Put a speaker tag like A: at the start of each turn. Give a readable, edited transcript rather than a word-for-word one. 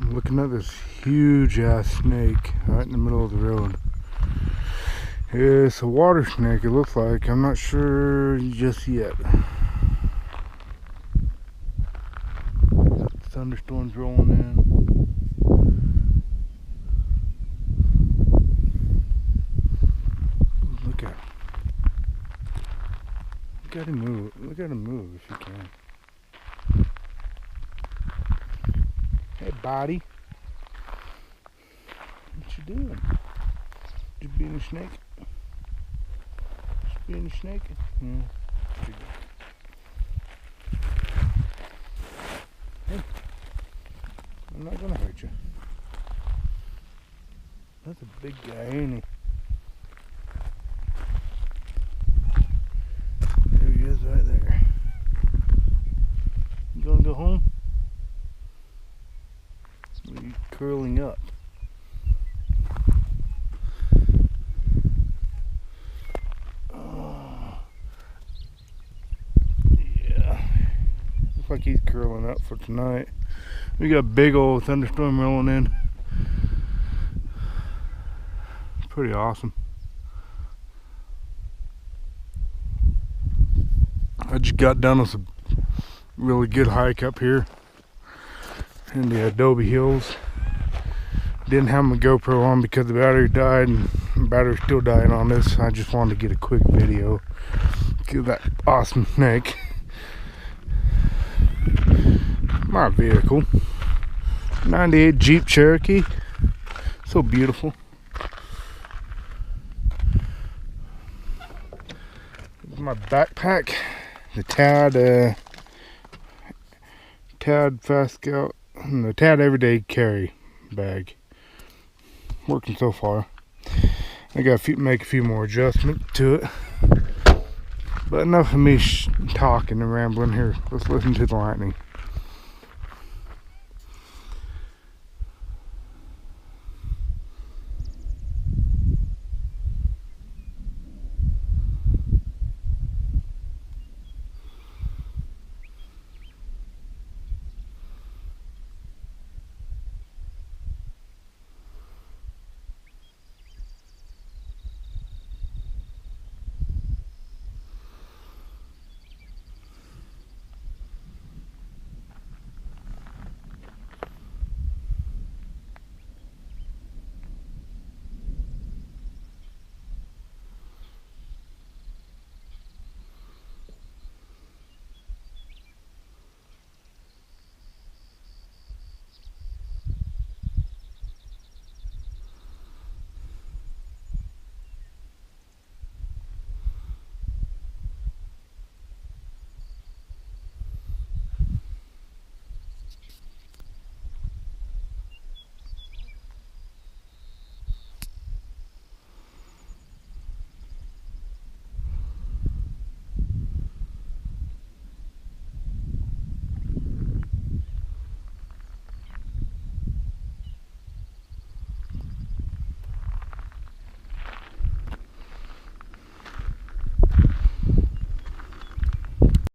A: I'm looking at this huge ass snake right in the middle of the road. It's a water snake, it looks like. I'm not sure just yet. Got the thunderstorms rolling in. Look at him. Look at him move. Look at him move if you can. Hey, buddy. What you doing? You being a snake? Just being a snake? Yeah. Hey, I'm not gonna hurt you. That's a big guy, ain't he? There he is right there. You gonna go home? Or are you curling up? Like he's curling up for tonight. We got a big old thunderstorm rolling in. Pretty awesome. I just got done with a really good hike up here in the Adobe Hills. Didn't have my GoPro on because the battery died, and the battery's still dying on this. I just wanted to get a quick video of that awesome snake. My vehicle, 98 Jeep Cherokee, so beautiful. My backpack, the Tad Fast Scout, the Tad Everyday Carry bag, working so far. I got to make a few more adjustments to it, but enough of me talking and rambling here. Let's listen to the lightning.